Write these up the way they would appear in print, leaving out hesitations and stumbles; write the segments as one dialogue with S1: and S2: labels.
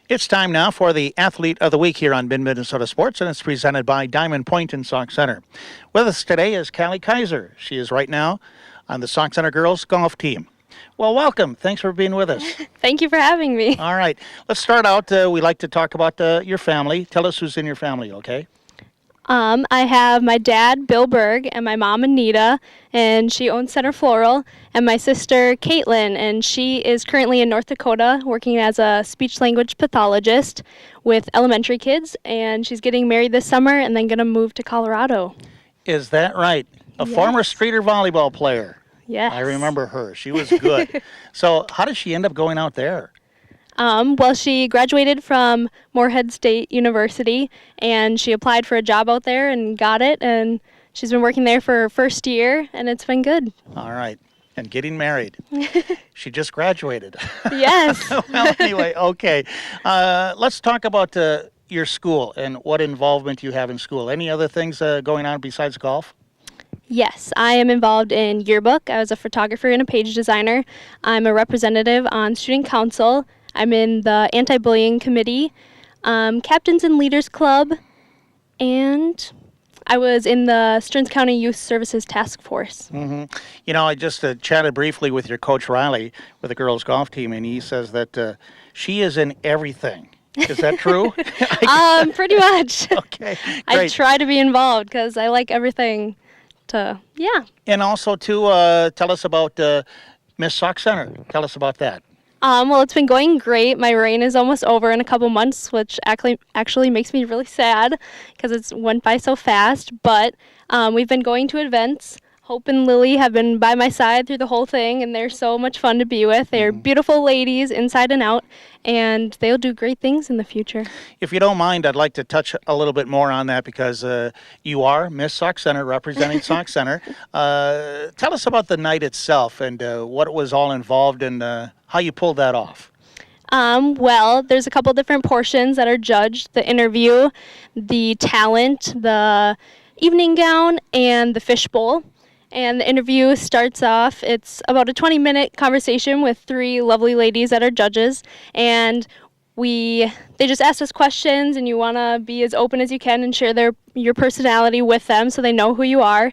S1: It's time now for the Athlete of the Week here on Mid-Minnesota Sports, and it's presented by Diamond Point and Sauk Center. With us today is Kalli Kaiser. She is right now on the Sauk Center girls golf team. Well, welcome. Thanks for being with us.
S2: Thank you for having me.
S1: All right. Let's start out. We like to talk about your family. Tell us who's in your family, okay?
S2: I have my dad, Bill Berg, and my mom, Anita, and she owns Center Floral, and my sister, Caitlin, and she is currently in North Dakota working as a speech-language pathologist with elementary kids, and she's getting married this summer and then going to move to Colorado.
S1: Is that right? A
S2: Yes.
S1: former Streeter volleyball player.
S2: Yes.
S1: I remember her. She was good. So how did she end up going out there?
S2: Well, she graduated from Moorhead State University, and she applied for a job out there and got it, and she's been working there for her first year, and it's been good.
S1: All right. And getting married. She just graduated.
S2: Yes.
S1: Well, anyway, okay. Let's talk about your school and what involvement you have in school. Any other things going on besides golf?
S2: Yes, I am involved in yearbook. I was a photographer and a page designer. I'm a representative on student council. I'm in the anti-bullying committee, captains and leaders club, and I was in the Stearns County Youth Services Task Force.
S1: Mm-hmm. You know, I just chatted briefly with your coach Riley with the girls golf team, and he says that she is in everything. Is that true?
S2: Pretty much.
S1: Okay, great.
S2: I try to be involved because I like everything yeah.
S1: And also, too, tell us about Miss Sauk Center. Tell us about that.
S2: Well, it's been going great. My reign is almost over in a couple months, which actually makes me really sad because it's went by so fast. But we've been going to events. Hope and Lily have been by my side through the whole thing, and they're so much fun to be with. They're beautiful ladies inside and out, and they'll do great things in the future.
S1: If you don't mind, I'd like to touch a little bit more on that because you are Miss Sauk Center, representing Sauk Center. Tell us about the night itself and what it was all involved in, how you pulled that off.
S2: Well, there's a couple different portions that are judged: the interview, the talent, the evening gown, and the fishbowl. And the interview starts off, it's about a 20-minute conversation with three lovely ladies that are judges. And they just ask us questions, and you want to be as open as you can and share your personality with them so they know who you are.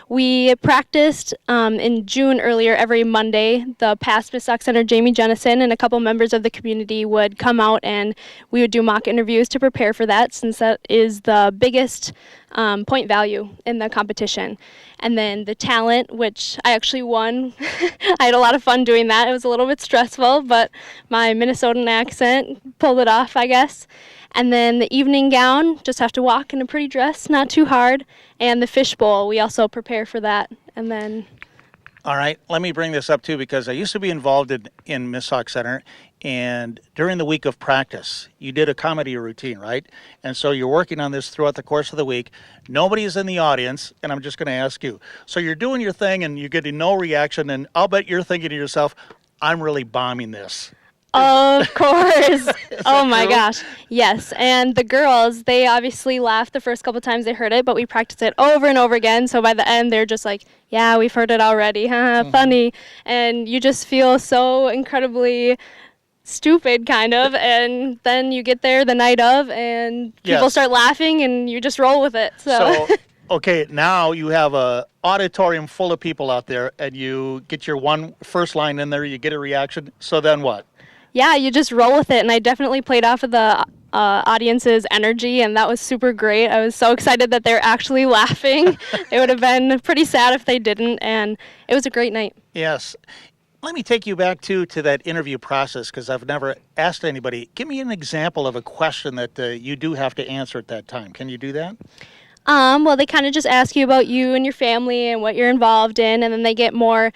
S2: We practiced in June earlier every Monday. The past Miss Sauk Center, Jamie Jennison, and a couple members of the community would come out, and we would do mock interviews to prepare for that, since that is the biggest point value in the competition. And then the talent, which I actually won. I had a lot of fun doing that. It was a little bit stressful, but my Minnesotan accent pulled it off, I guess. And then the evening gown, just have to walk in a pretty dress, not too hard. And the fishbowl, we also prepare for that. And then...
S1: All right, let me bring this up too because I used to be involved in Miss Sauk Center, and during the week of practice, you did a comedy routine, right? And so you're working on this throughout the course of the week. Nobody is in the audience, and I'm just going to ask you. So you're doing your thing, and you're getting no reaction, and I'll bet you're thinking to yourself, I'm really bombing this.
S2: Of course. Oh my
S1: true?
S2: gosh. Yes. And the girls, they obviously laughed the first couple times they heard it, but we practiced it over and over again. So by the end, they're just like, yeah, we've heard it already. Funny. And you just feel so incredibly stupid, kind of. And then you get there the night of, and people
S1: Yes.
S2: start laughing, and you just roll with it. So,
S1: Okay, now you have a auditorium full of people out there, and you get your first line in there, you get a reaction. So then what?
S2: yeah, you just roll with it. And I definitely played off of the audience's energy, and that was super great. I was so excited that they're actually laughing. It would have been pretty sad if they didn't, and it was a great night.
S1: Yes. Let me take you back to that interview process because I've never asked anybody. Give me an example of a question that you do have to answer at that time. Can you do that?
S2: Well, they kind of just ask you about you and your family and what you're involved in, and then they get more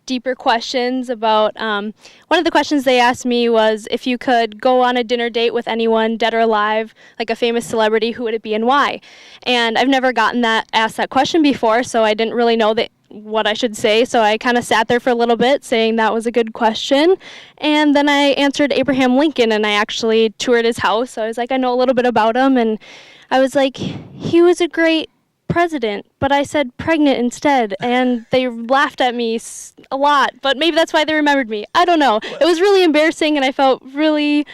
S2: deeper questions about, one of the questions they asked me was if you could go on a dinner date with anyone dead or alive, like a famous celebrity, who would it be and why? And I've never asked that question before, so I didn't really know what I should say, so I kind of sat there for a little bit saying that was a good question. And then I answered Abraham Lincoln, and I actually toured his house, so I was like, I know a little bit about him, and I was like, he was a great president, but I said pregnant instead, and they laughed at me a lot, but maybe that's why they remembered me. I don't know. It was really embarrassing, and I felt really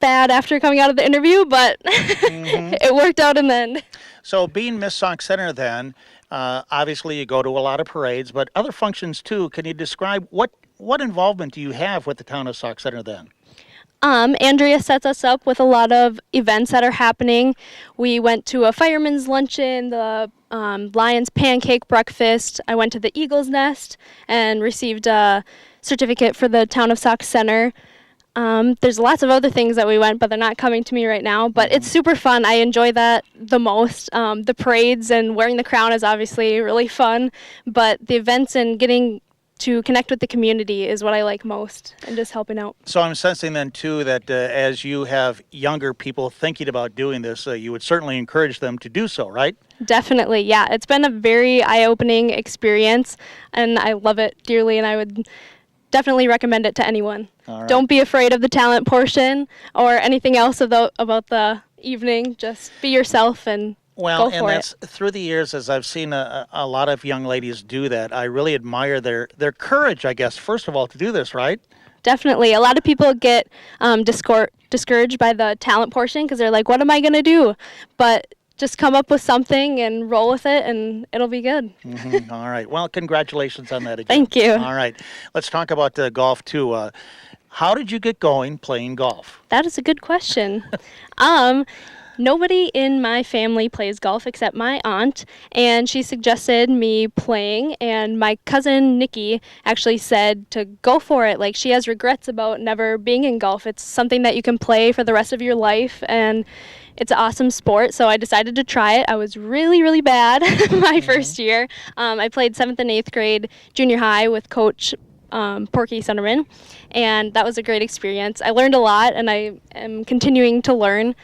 S2: bad after coming out of the interview, but it worked out in the end.
S1: So being Miss Sauk Center then, obviously you go to a lot of parades, but other functions too. Can you describe what involvement do you have with the town of Sauk Center then?
S2: Andrea sets us up with a lot of events that are happening. We went to a fireman's luncheon, the Lions pancake breakfast. I went to the Eagle's Nest and received a certificate for the town of Sauk Center. There's lots of other things that we went, but they're not coming to me right now. But it's super fun. I enjoy that the most. The parades and wearing the crown is obviously really fun, but the events and getting to connect with the community is what I like most, and just helping out.
S1: So I'm sensing then too that as you have younger people thinking about doing this, you would certainly encourage them to do so, right?
S2: Definitely, yeah. It's been a very eye-opening experience, and I love it dearly, and I would definitely recommend it to anyone.
S1: All right.
S2: Don't be afraid of the talent portion or anything else about the evening. Just be yourself and
S1: Well,
S2: go
S1: and
S2: for
S1: that's
S2: it.
S1: through the years as I've seen a lot of young ladies do that. I really admire their courage, I guess, first of all, to do this, right?
S2: Definitely. A lot of people get discouraged by the talent portion because they're like, what am I going to do? But just come up with something and roll with it, and it'll be good.
S1: All right. Well, congratulations on that again.
S2: Thank you.
S1: All right. Let's talk about golf, too. How did you get going playing golf?
S2: That is a good question. Nobody in my family plays golf except my aunt, and she suggested me playing, and my cousin Nikki actually said to go for it. Like, she has regrets about never being in golf. It's something that you can play for the rest of your life, and it's an awesome sport, so I decided to try it. I was really, really bad my first year. I played 7th and 8th grade junior high with Coach Porky Sunderman, and that was a great experience. I learned a lot, and I am continuing to learn.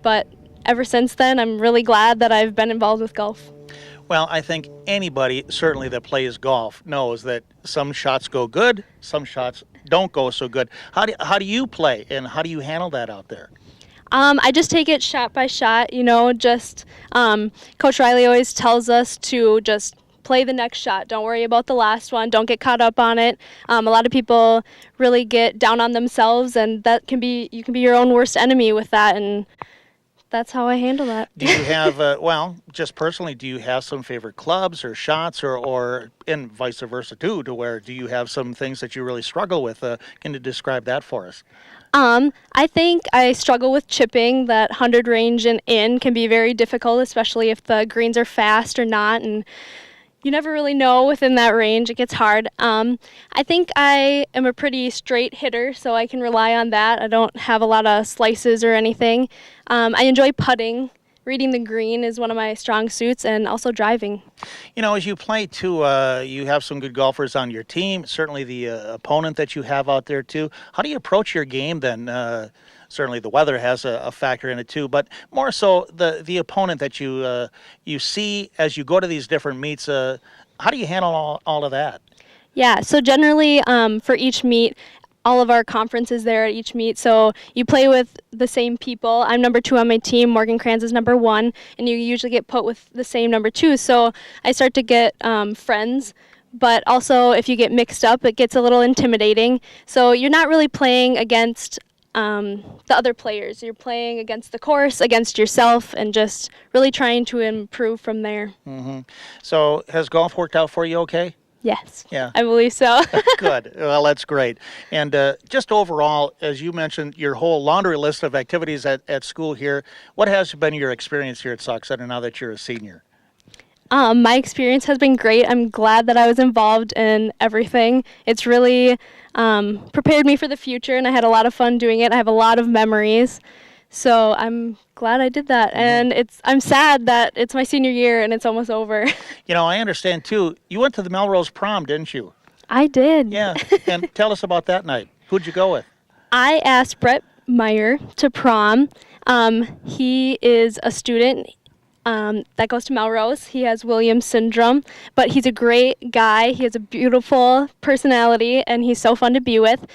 S2: But ever since then, I'm really glad that I've been involved with golf.
S1: Well, I think anybody, certainly that plays golf, knows that some shots go good, some shots don't go so good. How do you play, and how do you handle that out there?
S2: I just take it shot by shot, just Coach Riley always tells us to just play the next shot. Don't worry about the last one. Don't get caught up on it. A lot of people really get down on themselves, and you can be your own worst enemy with that, and that's how I handle that.
S1: Do you have, just personally, do you have some favorite clubs or shots or and vice versa too, to where do you have some things that you really struggle with? Can you describe that for us?
S2: I think I struggle with chipping. That 100 range and in can be very difficult, especially if the greens are fast or not, and you never really know within that range. It gets hard. I think I am a pretty straight hitter, so I can rely on that. I don't have a lot of slices or anything. I enjoy putting. Reading the green is one of my strong suits, and also driving.
S1: As you play too, you have some good golfers on your team. Certainly the opponent that you have out there too. How do you approach your game then? Certainly the weather has a factor in it too, but more so the opponent that you see as you go to these different meets. How do you handle all of that?
S2: Yeah, so generally for each meet, all of our conferences there at each meet. So you play with the same people. I'm number 2 on my team. Morgan Kranz is number 1, and you usually get put with the same number 2. So I start to get friends. But also, if you get mixed up, it gets a little intimidating. So you're not really playing against the other players. You're playing against the course, against yourself, and just really trying to improve from there.
S1: So has golf worked out for you okay?
S2: Yes.
S1: Yeah.
S2: I believe so.
S1: Good. Well, that's great. And just overall, as you mentioned, your whole laundry list of activities at school here, what has been your experience here at Sauk Center now that you're a senior?
S2: My experience has been great. I'm glad that I was involved in everything. It's really prepared me for the future, and I had a lot of fun doing it. I have a lot of memories. So I'm glad I did that. And I'm sad that it's my senior year and it's almost over.
S1: I understand, too, you went to the Melrose prom, didn't you?
S2: I did.
S1: Yeah. And tell us about that night. Who'd you go with?
S2: I asked Brett Meyer to prom. He is a student that goes to Melrose. He has Williams syndrome, but he's a great guy. He has a beautiful personality, and he's so fun to be with.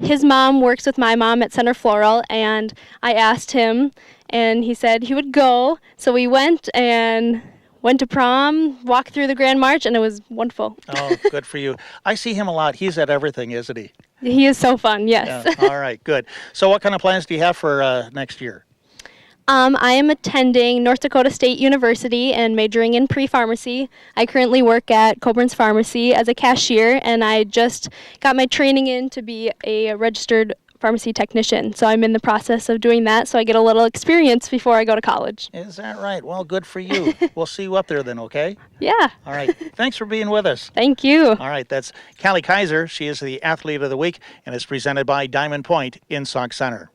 S2: His mom works with my mom at Center Floral, and I asked him, and he said he would go. So we went to prom, walked through the Grand March, and it was wonderful.
S1: Oh, good for you. I see him a lot. He's at everything, isn't he?
S2: He is so fun, yes.
S1: Yeah. All right, good. So what kind of plans do you have for next year?
S2: I am attending North Dakota State University and majoring in pre-pharmacy. I currently work at Coburn's Pharmacy as a cashier, and I just got my training in to be a registered pharmacy technician. So I'm in the process of doing that, so I get a little experience before I go to college.
S1: Is that right? Well, good for you. We'll see you up there then, okay?
S2: Yeah.
S1: All right. Thanks for being with us.
S2: Thank you.
S1: All right, that's Kalli Kaiser. She is the Athlete of the Week and is presented by Diamond Point in Sauk Center.